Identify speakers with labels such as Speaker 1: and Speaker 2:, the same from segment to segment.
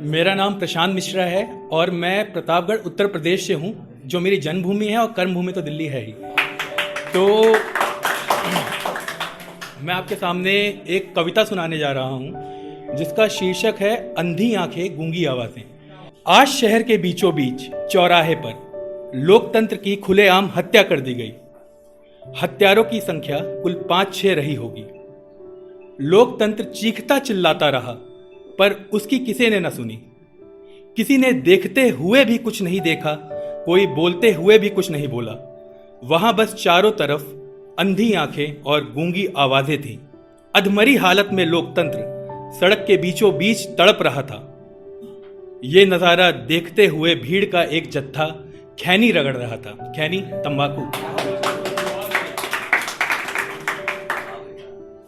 Speaker 1: मेरा नाम प्रशांत मिश्रा है और मैं प्रतापगढ़ उत्तर प्रदेश से हूँ, जो मेरी जन्मभूमि है, और कर्मभूमि तो दिल्ली है ही। तो मैं आपके सामने एक कविता सुनाने जा रहा हूँ जिसका शीर्षक है अंधी आंखें गूंगी आवाज़ें। आज शहर के बीचों बीच चौराहे पर लोकतंत्र की खुलेआम हत्या कर दी गई। हत्यारों की संख्या कुल 5-6 रही होगी। लोकतंत्र चीखता चिल्लाता रहा, पर उसकी किसी ने न सुनी। किसी ने देखते हुए भी कुछ नहीं देखा, कोई बोलते हुए भी कुछ नहीं बोला। वहां बस चारों तरफ अंधी आंखें और गूंगी आवाजें थीं। अधमरी हालत में लोकतंत्र सड़क के बीचों बीच तड़प रहा था। ये नजारा देखते हुए भीड़ का एक जत्था खैनी रगड़ रहा था। खैनी तंबाकू।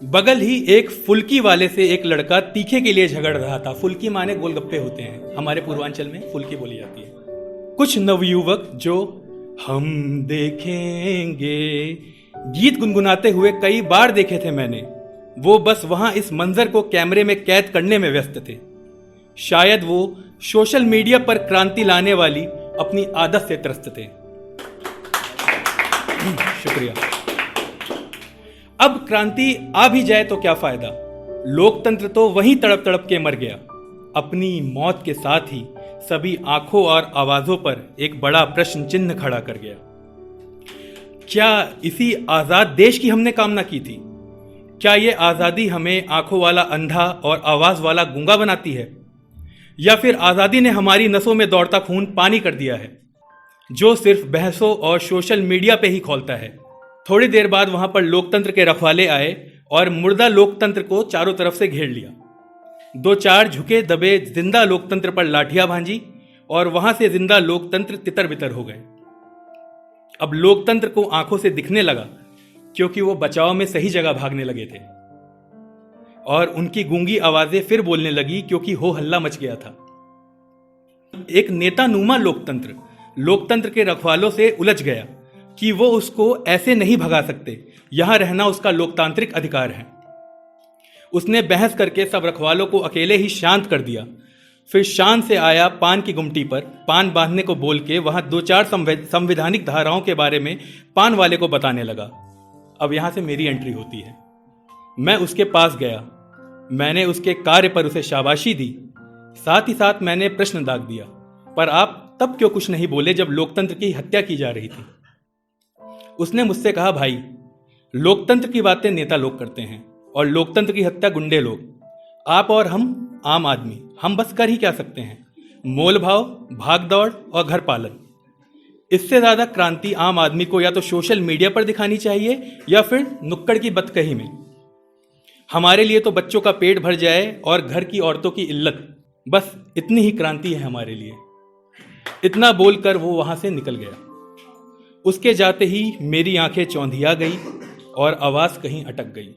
Speaker 1: बगल ही एक फुल्की वाले से एक लड़का तीखे के लिए झगड़ रहा था। फुल्की माने गोलगप्पे होते हैं, हमारे पूर्वांचल में फुल्की बोली जाती है। कुछ नवयुवक जो हम देखेंगे गीत गुनगुनाते हुए कई बार देखे थे मैंने, वो बस वहां इस मंजर को कैमरे में कैद करने में व्यस्त थे। शायद वो सोशल मीडिया पर क्रांति लाने वाली अपनी आदत से त्रस्त थे। शुक्रिया। अब क्रांति आ भी जाए तो क्या फायदा, लोकतंत्र तो वहीं तड़प तड़प के मर गया। अपनी मौत के साथ ही सभी आंखों और आवाजों पर एक बड़ा प्रश्न चिन्ह खड़ा कर गया। क्या इसी आजाद देश की हमने कामना की थी? क्या ये आजादी हमें आंखों वाला अंधा और आवाज वाला गूंगा बनाती है, या फिर आजादी ने हमारी नसों में दौड़ता खून पानी कर दिया है, जो सिर्फ बहसों और सोशल मीडिया पे ही खौलता है? थोड़ी देर बाद वहां पर लोकतंत्र के रखवाले आए और मुर्दा लोकतंत्र को चारों तरफ से घेर लिया। 2-4 झुके दबे जिंदा लोकतंत्र पर लाठियां भांजी और वहां से जिंदा लोकतंत्र तितर बितर हो गए। अब लोकतंत्र को आंखों से दिखने लगा, क्योंकि वो बचाव में सही जगह भागने लगे थे, और उनकी गूंगी आवाजें फिर बोलने लगी, क्योंकि हो हल्ला मच गया था। एक नेता नुमा लोकतंत्र के रखवालों से उलझ गया कि वो उसको ऐसे नहीं भगा सकते, यहां रहना उसका लोकतांत्रिक अधिकार है। उसने बहस करके सब रखवालों को अकेले ही शांत कर दिया। फिर शान से आया पान की गुमटी पर पान बांधने को बोल के वहां 2-4 संवैधानिक धाराओं के बारे में पान वाले को बताने लगा। अब यहां से मेरी एंट्री होती है। मैं उसके पास गया, मैंने उसके कार्य पर उसे शाबाशी दी, साथ ही साथ मैंने प्रश्न दाग दिया, पर आप तब क्यों कुछ नहीं बोले जब लोकतंत्र की हत्या की जा रही थी? उसने मुझसे कहा, भाई, लोकतंत्र की बातें नेता लोग करते हैं और लोकतंत्र की हत्या गुंडे लोग। आप और हम आम आदमी, हम बस कर ही क्या सकते हैं? मोल भाव, भाग दौड़ और घर पालन। इससे ज्यादा क्रांति आम आदमी को या तो सोशल मीडिया पर दिखानी चाहिए या फिर नुक्कड़ की बतकही में। हमारे लिए तो बच्चों का पेट भर जाए और घर की औरतों की इल्लत, बस इतनी ही क्रांति है हमारे लिए। इतना बोलकर वो वहां से निकल गया। उसके जाते ही मेरी आंखें चौंधिया गई और आवाज कहीं अटक गई,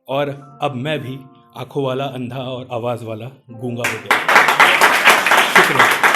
Speaker 1: और अब मैं भी आंखों वाला अंधा और आवाज वाला गूंगा हो गया। शुक्रिया।